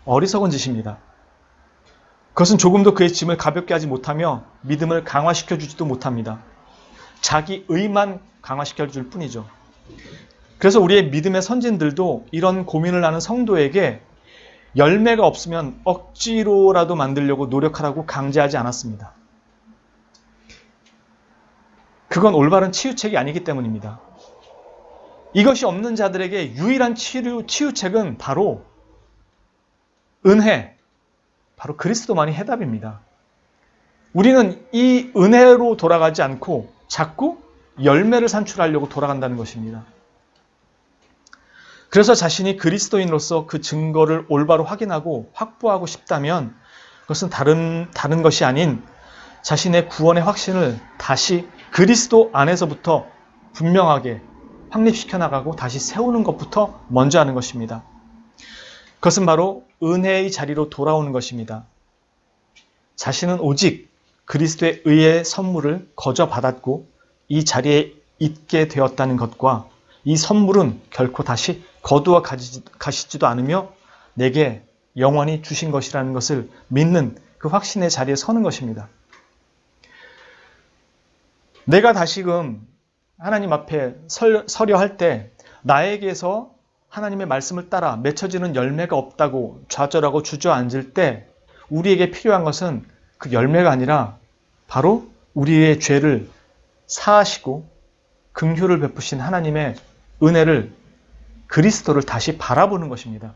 어리석은 짓입니다. 그것은 조금도 그의 짐을 가볍게 하지 못하며 믿음을 강화시켜주지도 못합니다. 자기 의만 강화시켜줄 뿐이죠. 그래서 우리의 믿음의 선진들도 이런 고민을 하는 성도에게 열매가 없으면 억지로라도 만들려고 노력하라고 강제하지 않았습니다. 그건 올바른 치유책이 아니기 때문입니다. 이것이 없는 자들에게 유일한 치유책은 바로 은혜, 바로 그리스도만이 해답입니다. 우리는 이 은혜로 돌아가지 않고 자꾸 열매를 산출하려고 돌아간다는 것입니다. 그래서 자신이 그리스도인으로서 그 증거를 올바로 확인하고 확보하고 싶다면 그것은 다른 것이 아닌 자신의 구원의 확신을 다시 그리스도 안에서부터 분명하게 확립시켜 나가고 다시 세우는 것부터 먼저 하는 것입니다. 그것은 바로 은혜의 자리로 돌아오는 것입니다. 자신은 오직 그리스도의 의의 선물을 거저 받았고 이 자리에 있게 되었다는 것과 이 선물은 결코 다시 거두어 가시지도 않으며 내게 영원히 주신 것이라는 것을 믿는 그 확신의 자리에 서는 것입니다. 내가 다시금 하나님 앞에 서려 할 때 나에게서 하나님의 말씀을 따라 맺혀지는 열매가 없다고 좌절하고 주저앉을 때 우리에게 필요한 것은 그 열매가 아니라 바로 우리의 죄를 사하시고 긍휼을 베푸신 하나님의 은혜를, 그리스도를 다시 바라보는 것입니다.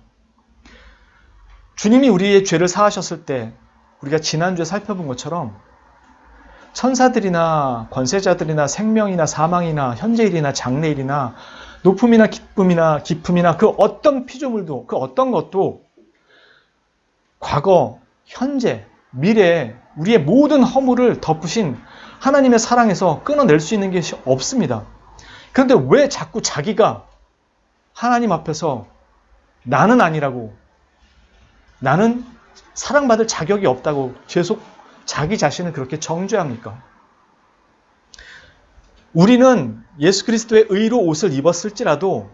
주님이 우리의 죄를 사하셨을 때 우리가 지난주에 살펴본 것처럼 천사들이나 권세자들이나 생명이나 사망이나 현재일이나 장래일이나 높음이나 기쁨이나 그 어떤 피조물도, 그 어떤 것도 과거, 현재, 미래에 우리의 모든 허물을 덮으신 하나님의 사랑에서 끊어낼 수 있는 것이 없습니다. 그런데 왜 자꾸 자기가 하나님 앞에서 나는 아니라고, 나는 사랑받을 자격이 없다고 계속 자기 자신을 그렇게 정죄합니까? 우리는 예수 그리스도의 의로 옷을 입었을지라도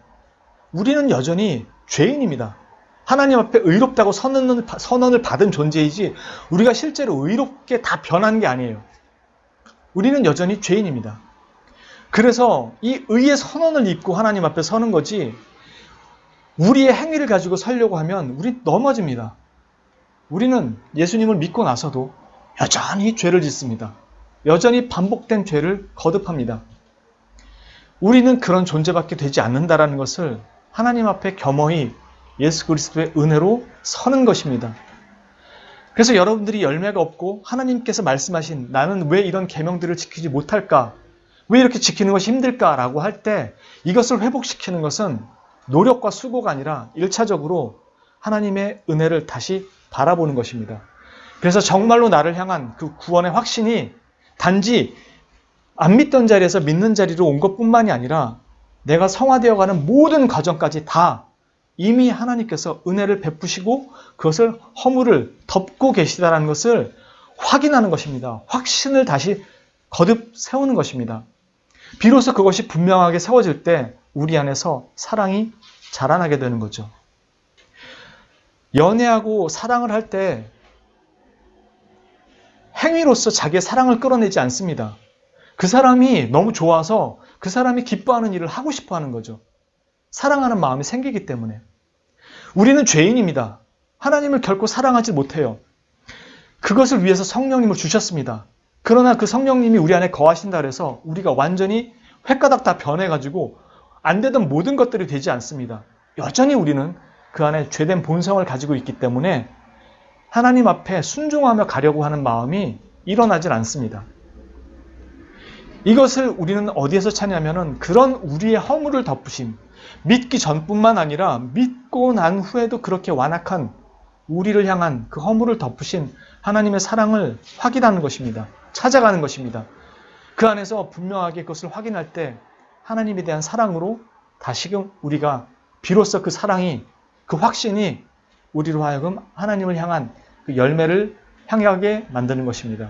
우리는 여전히 죄인입니다. 하나님 앞에 의롭다고 선언을 받은 존재이지 우리가 실제로 의롭게 다 변한 게 아니에요. 우리는 여전히 죄인입니다. 그래서 이 의의 선언을 입고 하나님 앞에 서는 거지 우리의 행위를 가지고 서려고 하면 우리 넘어집니다. 우리는 예수님을 믿고 나서도 여전히 죄를 짓습니다. 여전히 반복된 죄를 거듭합니다. 우리는 그런 존재밖에 되지 않는다라는 것을 하나님 앞에 겸허히 예수 그리스도의 은혜로 서는 것입니다. 그래서 여러분들이 열매가 없고 하나님께서 말씀하신 나는 왜 이런 계명들을 지키지 못할까? 왜 이렇게 지키는 것이 힘들까라고 할 때 이것을 회복시키는 것은 노력과 수고가 아니라 1차적으로 하나님의 은혜를 다시 바라보는 것입니다. 그래서 정말로 나를 향한 그 구원의 확신이 단지 안 믿던 자리에서 믿는 자리로 온 것뿐만이 아니라 내가 성화되어가는 모든 과정까지 다 이미 하나님께서 은혜를 베푸시고 그것을 허물을 덮고 계시다는 것을 확인하는 것입니다. 확신을 다시 거듭 세우는 것입니다. 비로소 그것이 분명하게 세워질 때 우리 안에서 사랑이 자라나게 되는 거죠. 연애하고 사랑을 할 때 행위로서 자기의 사랑을 끌어내지 않습니다. 그 사람이 너무 좋아서 그 사람이 기뻐하는 일을 하고 싶어 하는 거죠. 사랑하는 마음이 생기기 때문에. 우리는 죄인입니다. 하나님을 결코 사랑하지 못해요. 그것을 위해서 성령님을 주셨습니다. 그러나 그 성령님이 우리 안에 거하신다 그래서 우리가 완전히 횟가닥 다 변해가지고 안 되던 모든 것들이 되지 않습니다. 여전히 우리는 그 안에 죄된 본성을 가지고 있기 때문에 하나님 앞에 순종하며 가려고 하는 마음이 일어나질 않습니다. 이것을 우리는 어디에서 찾냐면은 그런 우리의 허물을 덮으신, 믿기 전뿐만 아니라 믿고 난 후에도 그렇게 완악한 우리를 향한 그 허물을 덮으신 하나님의 사랑을 확인하는 것입니다. 찾아가는 것입니다. 그 안에서 분명하게 그것을 확인할 때 하나님에 대한 사랑으로 다시금 우리가 비로소 그 사랑이, 그 확신이 우리로 하여금 하나님을 향한 그 열매를 향하게 만드는 것입니다.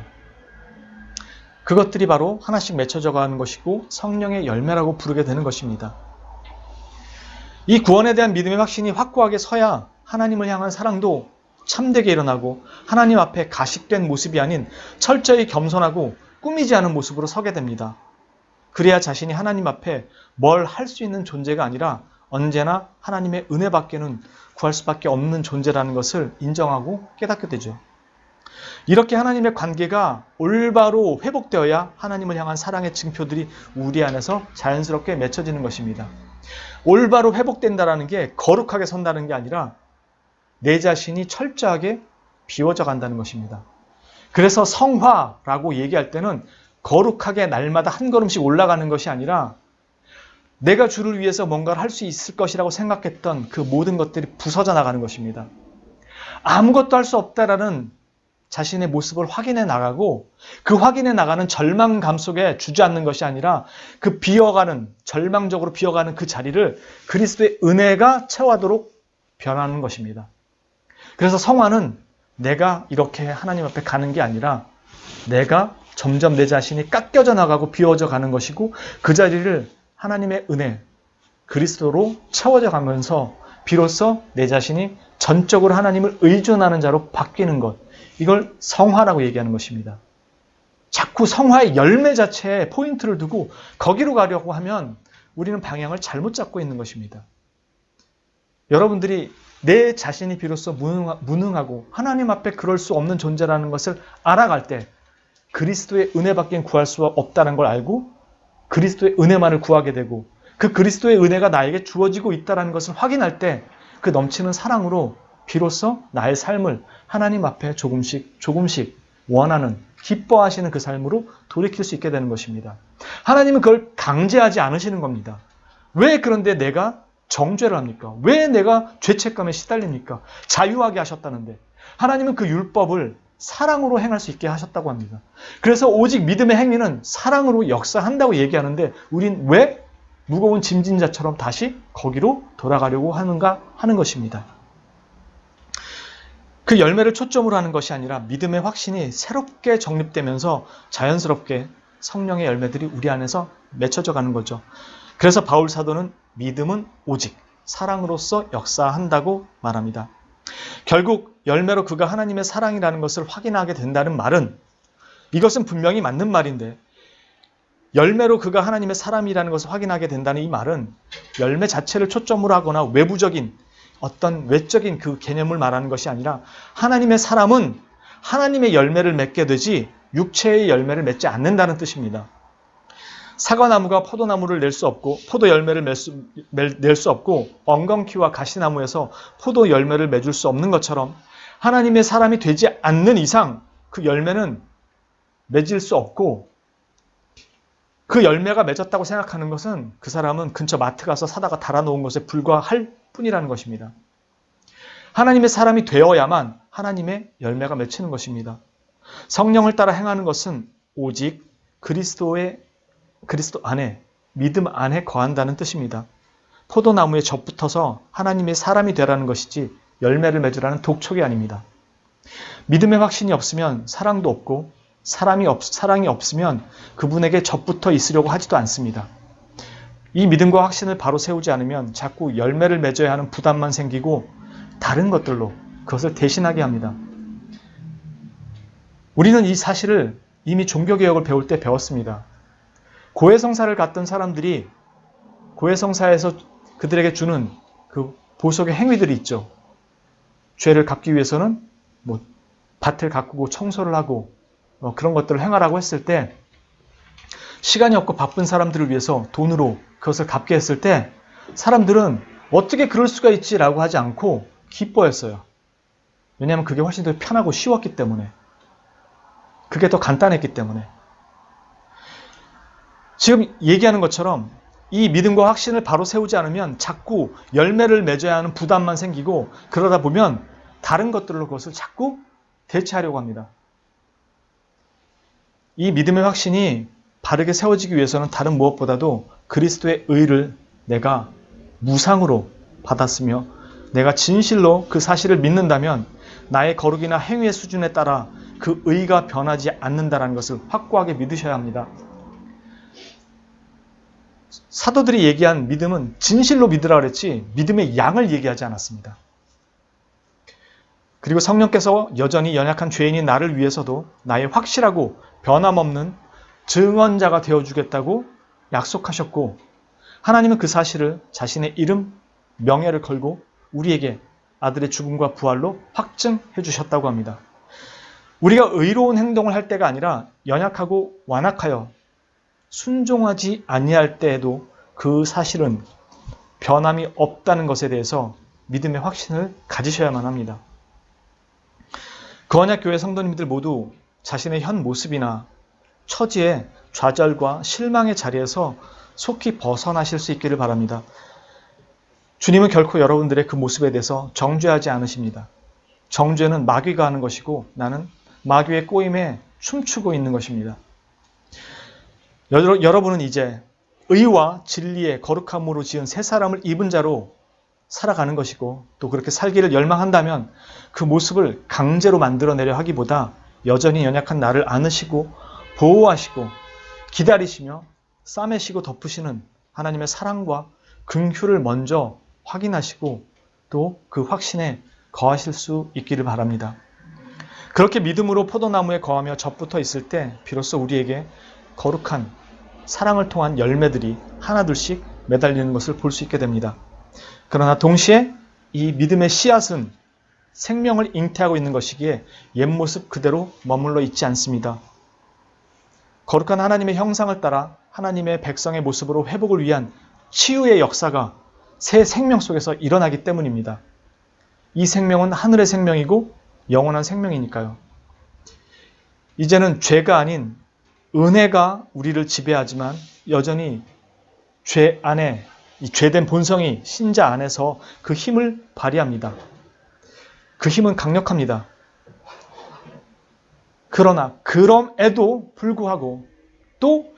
그것들이 바로 하나씩 맺혀져 가는 것이고 성령의 열매라고 부르게 되는 것입니다. 이 구원에 대한 믿음의 확신이 확고하게 서야 하나님을 향한 사랑도 참되게 일어나고 하나님 앞에 가식된 모습이 아닌 철저히 겸손하고 꾸미지 않은 모습으로 서게 됩니다. 그래야 자신이 하나님 앞에 뭘 할 수 있는 존재가 아니라 언제나 하나님의 은혜밖에는 구할 수밖에 없는 존재라는 것을 인정하고 깨닫게 되죠. 이렇게 하나님의 관계가 올바로 회복되어야 하나님을 향한 사랑의 징표들이 우리 안에서 자연스럽게 맺혀지는 것입니다. 올바로 회복된다는 게 거룩하게 선다는 게 아니라 내 자신이 철저하게 비워져 간다는 것입니다. 그래서 성화라고 얘기할 때는 거룩하게 날마다 한 걸음씩 올라가는 것이 아니라 내가 주를 위해서 뭔가를 할 수 있을 것이라고 생각했던 그 모든 것들이 부서져 나가는 것입니다. 아무것도 할 수 없다라는 자신의 모습을 확인해 나가고 그 확인해 나가는 절망감 속에 주저앉는 것이 아니라 그 비어가는, 절망적으로 비어가는 그 자리를 그리스도의 은혜가 채워하도록 변하는 것입니다. 그래서 성화는 내가 이렇게 하나님 앞에 가는 게 아니라 내가 점점 내 자신이 깎여져 나가고 비워져 가는 것이고 그 자리를 하나님의 은혜, 그리스도로 채워져 가면서 비로소 내 자신이 전적으로 하나님을 의존하는 자로 바뀌는 것, 이걸 성화라고 얘기하는 것입니다. 자꾸 성화의 열매 자체에 포인트를 두고 거기로 가려고 하면 우리는 방향을 잘못 잡고 있는 것입니다. 여러분들이 내 자신이 비로소 무능하고 하나님 앞에 그럴 수 없는 존재라는 것을 알아갈 때 그리스도의 은혜밖엔 구할 수 없다는 걸 알고 그리스도의 은혜만을 구하게 되고 그 그리스도의 은혜가 나에게 주어지고 있다는 것을 확인할 때 그 넘치는 사랑으로 비로소 나의 삶을 하나님 앞에 조금씩 원하는, 기뻐하시는 그 삶으로 돌이킬 수 있게 되는 것입니다. 하나님은 그걸 강제하지 않으시는 겁니다. 왜 그런데 내가 정죄를 합니까? 왜 내가 죄책감에 시달립니까? 자유하게 하셨다는데 하나님은 그 율법을 사랑으로 행할 수 있게 하셨다고 합니다. 그래서 오직 믿음의 행위는 사랑으로 역사한다고 얘기하는데 우린 왜 무거운 짐진 자처럼 다시 거기로 돌아가려고 하는가 하는 것입니다. 그 열매를 초점으로 하는 것이 아니라 믿음의 확신이 새롭게 정립되면서 자연스럽게 성령의 열매들이 우리 안에서 맺혀져 가는 거죠. 그래서 바울 사도는 믿음은 오직 사랑으로서 역사한다고 말합니다. 결국 열매로 그가 하나님의 사랑이라는 것을 확인하게 된다는 말은 이것은 분명히 맞는 말인데 열매로 그가 하나님의 사람이라는 것을 확인하게 된다는 이 말은 열매 자체를 초점으로 하거나 외부적인 어떤 외적인 그 개념을 말하는 것이 아니라 하나님의 사람은 하나님의 열매를 맺게 되지 육체의 열매를 맺지 않는다는 뜻입니다. 사과나무가 포도나무를 낼 수 없고 포도 열매를 낼 수 없고 엉겅퀴와 가시나무에서 포도 열매를 맺을 수 없는 것처럼 하나님의 사람이 되지 않는 이상 그 열매는 맺을 수 없고, 그 열매가 맺었다고 생각하는 것은 그 사람은 근처 마트 가서 사다가 달아놓은 것에 불과할 뿐이라는 것입니다. 하나님의 사람이 되어야만 하나님의 열매가 맺히는 것입니다. 성령을 따라 행하는 것은 오직 그리스도 안에, 믿음 안에 거한다는 뜻입니다. 포도나무에 접붙어서 하나님의 사람이 되라는 것이지 열매를 맺으라는 독촉이 아닙니다. 믿음의 확신이 없으면 사랑도 없고, 사랑이 없으면 그분에게 접붙어 있으려고 하지도 않습니다. 이 믿음과 확신을 바로 세우지 않으면 자꾸 열매를 맺어야 하는 부담만 생기고 다른 것들로 그것을 대신하게 합니다. 우리는 이 사실을 이미 종교개혁을 배울 때 배웠습니다. 고해성사를 갔던 사람들이 고해성사에서 그들에게 주는 그 보석의 행위들이 있죠. 죄를 갚기 위해서는 밭을 가꾸고 청소를 하고 그런 것들을 행하라고 했을 때, 시간이 없고 바쁜 사람들을 위해서 돈으로 그것을 갚게 했을 때 사람들은 어떻게 그럴 수가 있지라고 하지 않고 기뻐했어요. 왜냐하면 그게 훨씬 더 편하고 쉬웠기 때문에, 그게 더 간단했기 때문에. 지금 얘기하는 것처럼 이 믿음과 확신을 바로 세우지 않으면 자꾸 열매를 맺어야 하는 부담만 생기고, 그러다 보면 다른 것들로 그것을 자꾸 대체하려고 합니다. 이 믿음의 확신이 바르게 세워지기 위해서는 다른 무엇보다도 그리스도의 의를 내가 무상으로 받았으며 내가 진실로 그 사실을 믿는다면 나의 거룩이나 행위의 수준에 따라 그 의가 변하지 않는다는 것을 확고하게 믿으셔야 합니다. 사도들이 얘기한 믿음은 진실로 믿으라 그랬지 믿음의 양을 얘기하지 않았습니다. 그리고 성령께서 여전히 연약한 죄인인 나를 위해서도 나의 확실하고 변함없는 증언자가 되어주겠다고 약속하셨고, 하나님은 그 사실을 자신의 이름, 명예를 걸고 우리에게 아들의 죽음과 부활로 확증해 주셨다고 합니다. 우리가 의로운 행동을 할 때가 아니라 연약하고 완악하여 순종하지 아니할 때에도 그 사실은 변함이 없다는 것에 대해서 믿음의 확신을 가지셔야만 합니다. 거언약교회 성도님들 모두 자신의 현 모습이나 처지의 좌절과 실망의 자리에서 속히 벗어나실 수 있기를 바랍니다. 주님은 결코 여러분들의 그 모습에 대해서 정죄하지 않으십니다. 정죄는 마귀가 하는 것이고 나는 마귀의 꼬임에 춤추고 있는 것입니다. 여러분은 이제 의와 진리의 거룩함으로 지은 새 사람을 입은 자로 살아가는 것이고, 또 그렇게 살기를 열망한다면 그 모습을 강제로 만들어내려 하기보다 여전히 연약한 나를 안으시고 보호하시고 기다리시며 싸매시고 덮으시는 하나님의 사랑과 긍휼을 먼저 확인하시고 또 그 확신에 거하실 수 있기를 바랍니다. 그렇게 믿음으로 포도나무에 거하며 접붙어 있을 때 비로소 우리에게 거룩한 사랑을 통한 열매들이 하나둘씩 매달리는 것을 볼 수 있게 됩니다. 그러나 동시에 이 믿음의 씨앗은 생명을 잉태하고 있는 것이기에 옛 모습 그대로 머물러 있지 않습니다. 거룩한 하나님의 형상을 따라 하나님의 백성의 모습으로 회복을 위한 치유의 역사가 새 생명 속에서 일어나기 때문입니다. 이 생명은 하늘의 생명이고 영원한 생명이니까요. 이제는 죄가 아닌 은혜가 우리를 지배하지만 여전히 죄 안에, 이 죄된 본성이 신자 안에서 그 힘을 발휘합니다. 그 힘은 강력합니다. 그러나 그럼에도 불구하고 또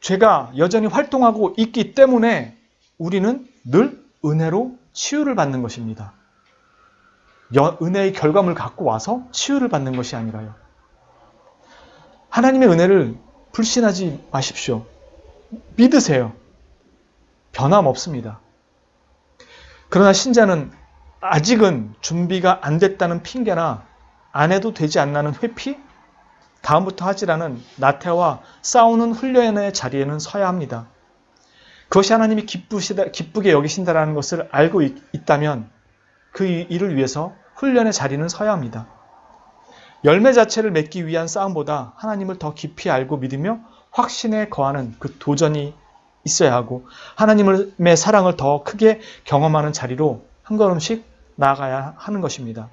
죄가 여전히 활동하고 있기 때문에 우리는 늘 은혜로 치유를 받는 것입니다. 은혜의 결과물을 갖고 와서 치유를 받는 것이 아니라요. 하나님의 은혜를 불신하지 마십시오. 믿으세요. 변함없습니다. 그러나 신자는 아직은 준비가 안 됐다는 핑계나 안 해도 되지 않나는 회피, 다음부터 하지라는 나태와 싸우는 훈련의 자리에는 서야 합니다. 그것이 하나님이 기쁘게 여기신다는 것을 알고 있다면 그 일을 위해서 훈련의 자리는 서야 합니다. 열매 자체를 맺기 위한 싸움보다 하나님을 더 깊이 알고 믿으며 확신에 거하는 그 도전이 있어야 하고, 하나님의 사랑을 더 크게 경험하는 자리로 한 걸음씩 나아가야 하는 것입니다.